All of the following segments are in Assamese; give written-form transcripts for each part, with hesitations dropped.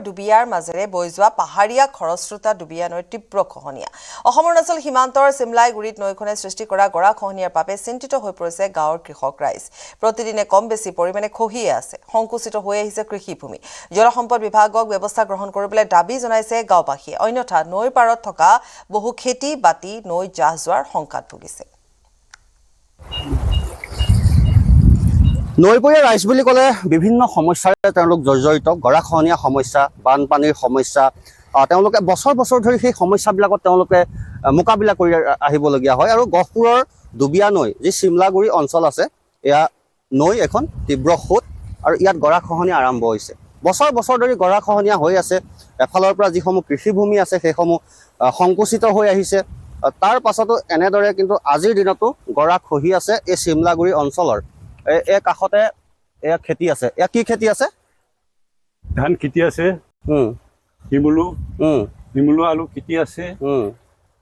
ডুবিয়াৰ মাজেৰে বৈ যোৱা পাহাৰীয়া খৰস্ৰোতা ডুবিয়া নৈৰ তীব্ৰ খহনীয়া অৰুণাচল সীমান্তৰ চিমলাইগুৰিত নৈখনে সৃষ্টি কৰা গৰাখহনীয়াৰ বাবে চিন্তিত হৈ পৰিছে গাঁৱৰ কৃষক ৰাইজ প্ৰতিদিনে কম বেছি পৰিমাণে খহিয়ে আছে সংকুচিত হৈ আহিছে কৃষিভূমি জলসম্পদ বিভাগক ব্যৱস্থা গ্ৰহণ কৰিবলৈ দাবী জনাইছে গাঁওবাসীয়ে অন্যথা নৈৰ পাৰত থকা বহু খেতি বাতি নৈ জাহ যোৱাৰ শংকাত ভুগিছে নৈপৰীয়া ৰাইজ বুলি ক'লে বিভিন্ন সমস্যাৰে তেওঁলোক জৰ্জৰিত গৰাখহনীয়া সমস্যা বানপানীৰ সমস্যা তেওঁলোকে বছৰ বছৰ ধৰি সেই সমস্যাবিলাকত তেওঁলোকে মোকাবিলা কৰি আহিবলগীয়া হয় আৰু গহপুৰৰ ডুবিয়া নৈ যি চিমলাগুৰি অঞ্চল আছে এয়া নৈ এখন তীব্ৰ সোঁত আৰু ইয়াত গৰাখহনীয়া আৰম্ভ হৈছে বছৰ বছৰ ধৰি গৰাখহনীয়া হৈ আছে এফালৰ পৰা যিসমূহ কৃষিভূমি আছে সেইসমূহ সংকুচিত হৈ আহিছে তাৰ পাছতো এনেদৰে কিন্তু আজিৰ দিনতো গৰা খহি আছে এই চিমলাগুৰি অঞ্চলৰ এই কাষতে এয়া খেতি আছে এয়া কি খেতি আছে ধান খেতি আছে নিমুলু আলু খেতি আছে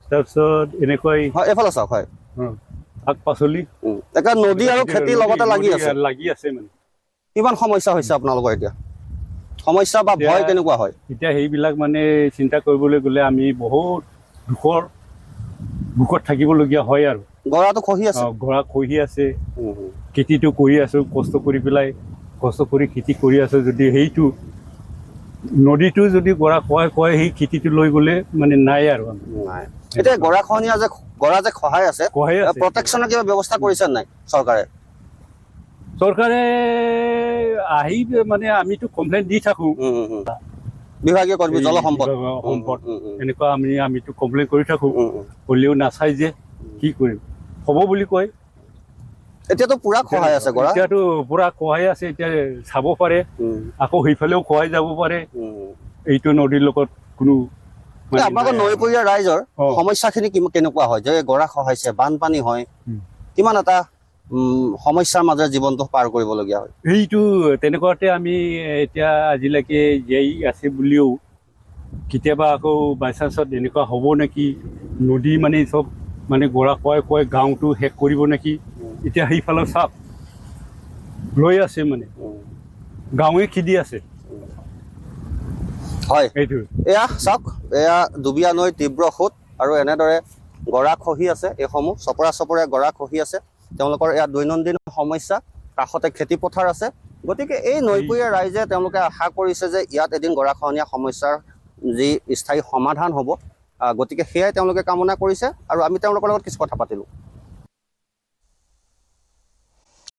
তাৰপিছত এনেকৈ এফালে চাওক হয় শাক পাচলি নদী আৰু খেতিৰ লগতে লাগি আছে মানে কিমান সমস্যা হৈছে আপোনালোকৰ এতিয়া সমস্যা বা ভয় কেনেকুৱা হয় এতিয়া সেইবিলাক মানে চিন্তা কৰিবলৈ গ'লে আমি বহুত দুখত থাকিবলগীয়া হয় আৰু গৰাটো খহি আছে গৰা খহি আছে খেতিটো কৰি আছো কষ্ট কৰি খেতি কৰি আছো যদি সেইটো নদীটো যদি গৰা খোৱাই সেই খেতিটো লৈ গ'লে মানে নাই আৰু এতিয়া গৰাখহনীয়া যে গৰা যে খহাই আছে প্ৰটেকশ্যনৰ কিবা ব্যৱস্থা কৰিছে নাই চৰকাৰে আহি মানে আমিতো কমপ্লেইন দি থাকো বিভাগীয় কৰ্মী জলসম্পদ এনেকুৱা আমিতো কমপ্লেইন কৰি থাকো হ'লেও নাচাই যে কি কৰিম হ'ব বুলি কয় এতিয়াতো পুৰা খহাই আছে গৰা এতিয়াতো পুৰা খহাই আছে এতিয়া চাব পাৰে আকৌ সেইফালেও খহাই যাব পাৰে এইটো নদীৰ লগত কোনো আপোনালোকৰ নৈপৰীয়া ৰাইজৰ সমস্যাখিনি কেনেকুৱা হয় যে গৰা খহাইছে বানপানী হয় কিমান এটা সমস্যাৰ মাজেৰে জীৱনটো পাৰ কৰিবলগীয়া হয় এইটো তেনেকুৱাতে আমি এতিয়া আজিলৈকে জীয়াই আছে বুলিও কেতিয়াবা আকৌ বাইচান্সত এনেকুৱা হ'ব নেকি নদী মানে চব মানে গৰা খোৱাই গাঁওটো শেষ কৰিব নেকি এতিয়া সেইফালৰ চাপ লৈ আছে মানে গাঁৱে খেদি আছে হয় এইটো এয়া চাওক এয়া ডুবিয়া নৈ তীব্ৰ সোঁত আৰু এনেদৰে গৰা খহি আছে এইসমূহ চপৰে গৰা খহি আছে তেওঁলোকৰ ইয়াত দৈনন্দিন সমস্যা কাষতে খেতি পথাৰ আছে গতিকে এই নৈপৰীয়া ৰাইজে তেওঁলোকে আশা কৰিছে যে ইয়াত এদিন গৰাখহনীয়া সমস্যাৰ যি স্থায়ী সমাধান হ'ব গতিকে সেয়াই তেওঁলোকে কামনা কৰিছে আৰু আমি তেওঁলোকৰ লগত কিছু কথা পাতিলোঁ